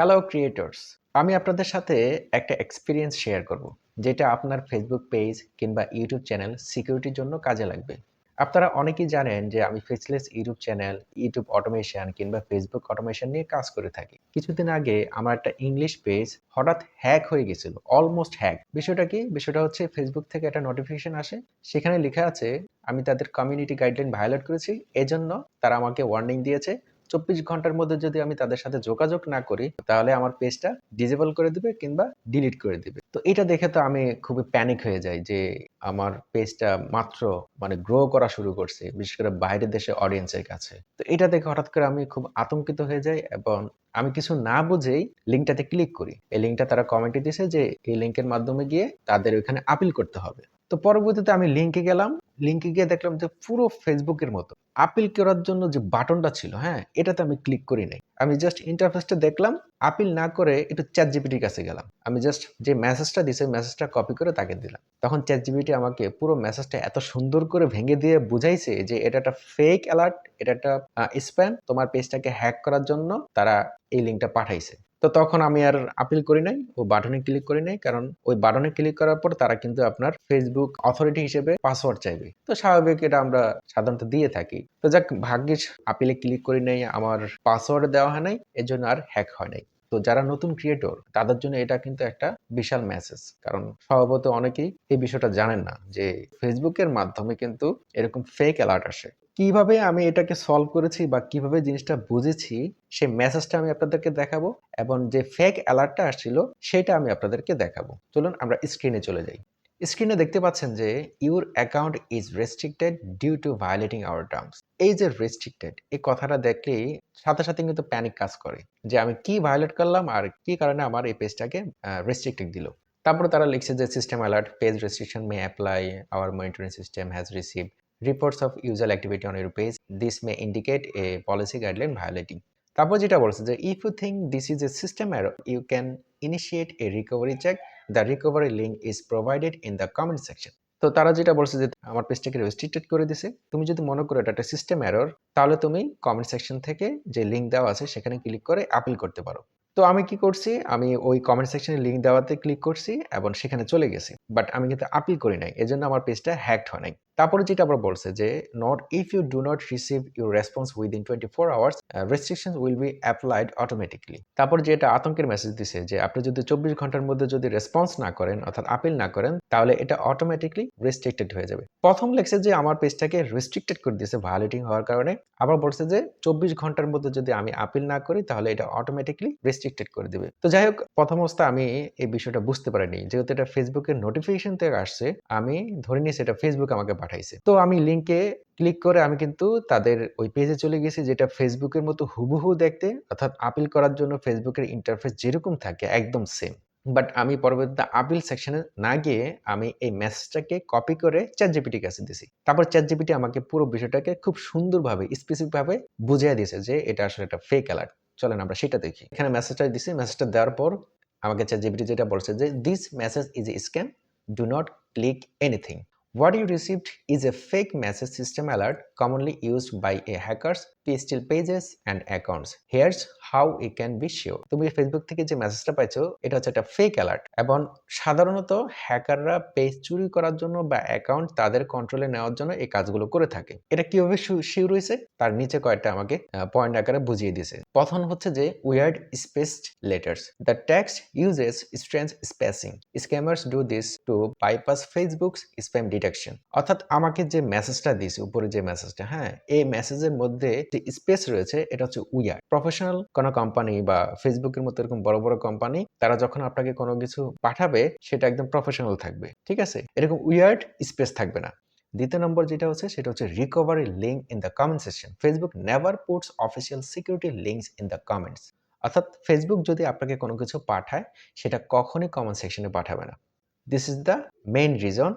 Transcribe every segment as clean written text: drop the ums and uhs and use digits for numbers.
Hello creators, আমি আপনাদের সাথে একটা এক্সপিরিয়েন্স শেয়ার করব, যেটা আপনার ফেসবুক পেজ কিংবা ইউটিউব চ্যানেল সিকিউরিটির জন্য কাজে লাগবে। আপনারা অনেকেই জানেন যে আমি faceless YouTube channel, YouTube automation কিংবা ফেসবুক অটোমেশন নিয়ে কাজ করে থাকি। কিছুদিন আগে আমার একটা ইংলিশ পেজ হঠাৎ হ্যাক হয়ে গেছিল, অলমোস্ট হ্যাক। বিষয়টা কি? বিষয়টা হচ্ছে ফেসবুক থেকে একটা নোটিফিকেশন আসে, সেখানে লেখা আছে আমি তাদের কমিউনিটি গাইডলাইন ভায়োলেট করেছি, এজন্য তারা আমাকে ওয়ার্নিং দিয়েছে ২৪ ঘন্টার মধ্যে যদি আমি তাদের সাথে যোগাযোগ না করি, তাহলে আমার পেজটা ডিসেবল করে দিবে কিংবা ডিলিট করে দিবে। তো এটা দেখে তো আমি খুবই প্যানিক হয়ে যাই যে আমার পেজটা মাত্র গ্রো করা শুরু করছে, বিশেষ করে বাইরের দেশে অডিয়েন্সের কাছে। তো এটা দেখে হঠাৎ করে আমি খুব আতঙ্কিত হয়ে যাই এবং আমি কিছু না বুঝেই লিঙ্কটাতে ক্লিক করি। এই লিঙ্কটা তারা কমেন্টে দিয়েছে যে এই লিঙ্কের মাধ্যমে গিয়ে তাদের ওইখানে আপিল করতে হবে। তো পরবর্তীতে আমি লিঙ্কে গেলাম। লিঙ্কে গিয়ে দেখলাম যে পুরো ফেসবুকের মতো আপিল করার জন্য যে বাটনটা ছিল, হ্যাঁ? এটাতে আমি ক্লিক করি নাই। আমি জাস্ট ইন্টারফেসটা দেখলাম, আপিল না করে একটু ChatGPT-র কাছে গেলাম। আমি জাস্ট যে মেসেজটা দিছে, মেসেজটা কপি করে তাকে দিলাম। তখন ChatGPT আমাকে পুরো মেসেজটা এত সুন্দর করে ভেঙে দিয়ে বুঝাইছে যে এটা একটা ফেক অ্যালার্ট, এটা একটা স্প্যাম। তোমার পেজটাকে হ্যাক করার জন্য তারা এই লিঙ্কটা পাঠাইছে। তো তখন আমি আর আপিল করি নাই, ও বাটনে ক্লিক করি নাই। কারণ ওই বাটনে ক্লিক করার পর তারা কিন্তু আপনার ফেসবুক অথরিটি হিসেবে পাসওয়ার্ড চাইবে। তো স্বাভাবিক, এটা আমরা সাধারণত দিয়ে থাকি। তো যাক, ভাগ্যিস আপিলে ক্লিক করি নাই, আমার পাসওয়ার্ড দেওয়া হয় নাই, এজন্য আর হ্যাক হয় নাই। তো যারা নতুন ক্রিয়েটর তাদের জন্য এটা কিন্তু একটা বিশাল মেসেজ। কারণ স্বভাবত অনেকেই এই বিষয়টা জানেন না যে ফেসবুকের মাধ্যমে কিন্তু এরকম ফেক অ্যালার্ট আসে। কিভাবে আমি এটাকে সলভ করেছি বা কিভাবে জিনিসটা বুঝেছি, সেই মেসেজটা আমি আপনাদেরকে দেখাবো এবং যে ফেক অ্যালার্টটা আসছিল সেটা আমি আপনাদেরকে দেখাবো। চলুন আমরা স্ক্রিনে চলে যাই। স্ক্রিনে দেখতে পাচ্ছেন যে your account is restricted due to violating our terms. এই যে রেস্ট্রিক্টেড, এই কথাটা দেখলেই সাথে সাথে কিন্তু প্যানিক কাজ করে যে আমি কি ভায়োলেট করলাম আর কি কারণে আমার এই পেজটাকে রেস্ট্রিক্টেড দিল। তারপরে তারা লিখছে যে system alert, page restriction may apply, our monitoring system has received reports of user activity on your page. This may indicate a policy guideline violating. তারপর যেটা বলছে যে if you think this is a system error, you can initiate a recovery check. The recovery link is provided in the comment section. তো তারা যেটা বলছে যে আমার পেজটাকে রেস্ট্রিক্টেড করে দিছে। তুমি যদি মনে করো এটা একটা সিস্টেম এরর, তাহলে তুমি কমেন্ট সেকশন থেকে যে লিংক দেওয়া আছে সেখানে ক্লিক করে আপিল করতে পারো। তো আমি কি করছি, আমি ওই কমেন্ট সেকশনে লিংক দেওয়াতে ক্লিক করছি এবং সেখানে চলে গেছি, বাট আমি কিন্তু আপিল করি নাই, এজন্য আমার পেজটা হ্যাকড হয় নাই। তারপরে যেটা আবার বলছে যে not if you do not receive your response within 24 hours, restriction will be applied automatically. তারপর যেটা আতঙ্কের মেসেজ দিছে যে আপনি যদি 24 ঘন্টার মধ্যে যদি রেসপন্স না করেন, অর্থাৎ আপিল না করেন, তাহলে এটা অটোমেটিকলি রেস্ট্রিক্টেড হয়ে যাবে। প্রথম লেখছে যে আমার পেজটাকে রেস্ট্রিক্টেড করে দিয়েছে ভায়োলেটিং হওয়ার কারণে, আবার বলছে যে 24 ঘন্টার মধ্যে যদি আমি আপিল না করি তাহলে এটা অটোমেটিকলি রেস্ট্রিক্টেড করে দিবে। তো যাই হোক, প্রথম অবস্থা আমি এই বিষয়টা বুঝতে পারিনি, যেহেতু এটা ফেসবুকের নোটিফিকেশন থেকে আসছে, আমি ধরে নিয়েছি এটা ফেসবুক আমাকে পাঠাইছে। তো আমি লিংকে ক্লিক করে আমি কিন্তু তাদের ওই পেজে চলে গেছি, যেটা ফেসবুকের মতো হুবহু দেখতে, অর্থাৎ আপিল করার জন্য ফেসবুকের ইন্টারফেস যেরকম থাকে একদম সেম। বাট আমি পরবর্তীতে আপিল সেকশনে না গিয়ে আমি এই মেসেজটাকে কপি করে চ্যাটজিপিটির কাছে দিছি। তারপর চ্যাটজিপিটি আমাকে পুরো বিষয়টাকে খুব সুন্দরভাবে স্পেসিফিক ভাবে বুঝিয়ে দিয়েছে যে এটা আসলে একটা ফেক অ্যালার্ট। চলেন আমরা সেটা দেখি। এখানে মেসেজটা দিছি, মেসেজটা দেওয়ার পর আমাকে চ্যাটজিপিটি যেটা বলছে যে this message is a scam, do not click anything. What you received is a fake message system alert commonly used by a hackers to steal pages and accounts. Here's how you can be sure. তুমি Facebook থেকে যে মেসেজটা পাইছো এটা হচ্ছে একটা fake alert এবং সাধারণত হ্যাকাররা পেজ চুরি করার জন্য বা অ্যাকাউন্ট তাদের কন্ট্রোলে নেওয়ার জন্য এই কাজগুলো করে থাকে। এটা কিভাবে শিওর হয়েছে তার নিচে কয়েকটা আমাকে পয়েন্ট আকারে বুঝিয়ে দিয়েছে। প্রথম হচ্ছে যে weird spaced letters, the text uses strange spacing, scammers do this two bypass Facebook's spam detection. অর্থাৎ আমাকে যে মেসেজটা দিয়েছে, উপরে যে মেসেজটা, হ্যাঁ, এই মেসেজের মধ্যে যে স্পেস রয়েছে এটা হচ্ছে উইয়ার্ড। প্রফেশনাল কোনো কোম্পানি বা ফেসবুকের মতো এরকম বড় বড় কোম্পানি, তারা যখন আপনাকে কোনো কিছু পাঠাবে সেটা একদম প্রফেশনাল থাকবে, ঠিক আছে? এরকম উইয়ার্ড স্পেস থাকবে না। দ্বিতীয় নম্বর যেটা হচ্ছে সেটা হচ্ছে recovery link in the comment section. Facebook never puts official security links in the comments. অর্থাৎ ফেসবুক যদি আপনাকে কোনো কিছু পাঠায় সেটা কখনই কমেন্ট সেকশনে পাঠাবে না। This is the main reason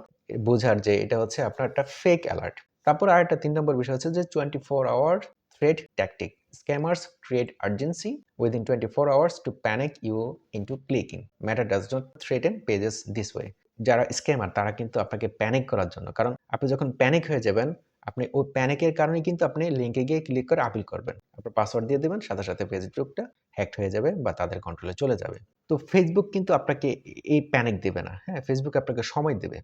বোঝার যে এটা হচ্ছে আপনার একটা ফেক অ্যালার্ট। তারপর আরেকটা ৩ নম্বর বিষয় হচ্ছে যে 24 hour threat tactic. Scammers create urgency within 24 hours to panic you into clicking. Meta does not threaten pages this way. যারা স্ক্যামার তারা কিন্তু আপনাকে প্যানিক করার জন্য, কারণ আপনি যখন প্যানিক হয়ে যাবেন আপনি ওই প্যানিকের কারণে কিন্তু আপনি লিঙ্কে গিয়ে ক্লিক করে আপিল করবেন। আপনার পাসওয়ার্ড দিয়ে দিবেন, সাথে, সাথে ফেসবুকটা হ্যাকড হয়ে যাবে বা তাদের কন্ট্রোলে চলে যাবে। তো ফেসবুক কিন্তু আপনাকে এই প্যানিক দিবে না। হ্যাঁ? ফেসবুক আপনাকে সময় দিবে।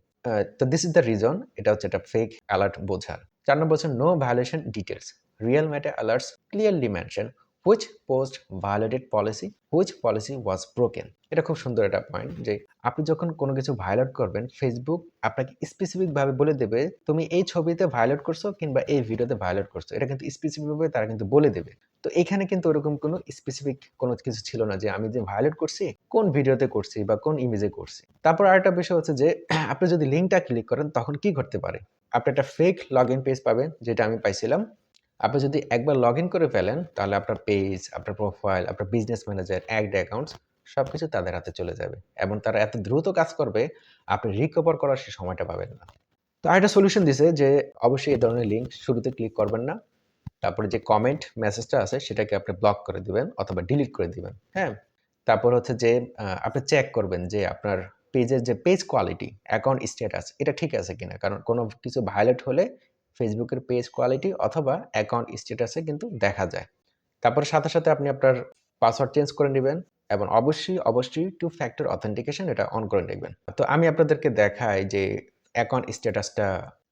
তো দিস ইস দ্য রিজন এটা হচ্ছে একটা ফেক অ্যালার্ট বোঝার। ৪ নম্বর হচ্ছে no violation details. Real Meta alerts clearly mention which post violated policy, which policy was broken. এটা খুব সুন্দর একটা পয়েন্ট যে আপনি যখন কোনো কিছু ভায়োলেট করবেন, ফেসবুক আপনাকে স্পেসিফিক ভাবে বলে দেবে, তুমি এই ছবিতে ভায়োলেট করছো কিংবা এই ভিডিওতে ভায়োলেট করছো। এটা কিন্তু স্পেসিফিক ভাবে তারা কিন্তু বলে দেবে। তো এখানে কিন্তু ওরকম কোনো স্পেসিফিক কোনো কিছু ছিল না যে আমি যে ভায়োলেট করছি, কোন ভিডিওতে করছি বা কোন ইমেজে করছি। তারপর আরেকটা বিষয় হচ্ছে যে আপনি যদি লিঙ্কটা ক্লিক করেন তখন কি ঘটতে পারে? আপনি একটা ফেক লগইন পেজ পাবেন যেটা আমি পাইছিলাম। আপনি যদি একবার লগইন করে ফেলেন তাহলে আপনার পেজ, আপনার প্রোফাইল, আপনার বিজনেস ম্যানেজার, অ্যাড অ্যাকাউন্টস সবকিছু তাদের হাতে চলে যাবে এবং তারা এত দ্রুত কাজ করবে আপনি রিকভার করার সেই সময়টা পাবেন না। তো আরেকটা সলিউশন দিছে যে অবশ্যই এই ধরনের লিঙ্ক শুরুতে ক্লিক করবেন না। তারপরে যে কমেন্ট মেসেজটা আছে সেটাকে আপনি ব্লক করে দিবেন অথবা ডিলিট করে দিবেন। হ্যাঁ? তারপর হচ্ছে যে আপনি চেক করবেন যে আপনার পেজের যে পেজ কোয়ালিটি, অ্যাকাউন্ট স্ট্যাটাস এটা ঠিক আছে কিনা। কারণ কোনো কিছু ভায়োলেট হলে Facebook এর পেজ কোয়ালিটি অথবা অ্যাকাউন্ট স্ট্যাটাসে কিন্তু দেখা যায়। তারপর সাথে, সাথে আপনি আপনার পাসওয়ার্ড চেঞ্জ করে নিবেন এবং অবশ্যই টু ফ্যাক্টর অথেন্টিকেশন এটা অন করে রাখবেন। তো আমি আপনাদেরকে দেখাই যে অ্যাকাউন্ট স্ট্যাটাসটা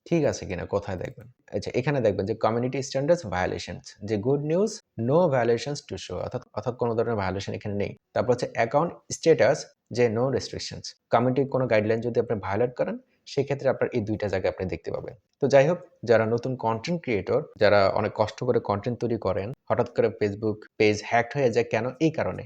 ঠিক আছে কিনা কোথায় দেখবেন? আচ্ছা এখানে দেখবেন যে কমিউনিটি স্ট্যান্ডার্ডস ভায়োলেশনস যে good news no violations to show অর্থাৎ কোনো ধরনের ভায়োলেশন এখানে নেই। তারপর হচ্ছে অ্যাকাউন্ট স্ট্যাটাস যে নো রেস্ট্রিকশনস। কমিউনিটির কোনো গাইডলাইন যদি আপনি ভায়োলেট করেন সেক্ষেত্রে আপনার এই ২ টা জায়গায় আপনি দেখতে পাবেন। তো যাই হোক যারা নতুন কনটেন্ট ক্রিয়েটর, যারা অনেক কষ্ট করে কনটেন্ট তৈরি করেন, হঠাৎ করে Facebook পেজ হ্যাকড হয়ে যায় কেন? এই কারণে।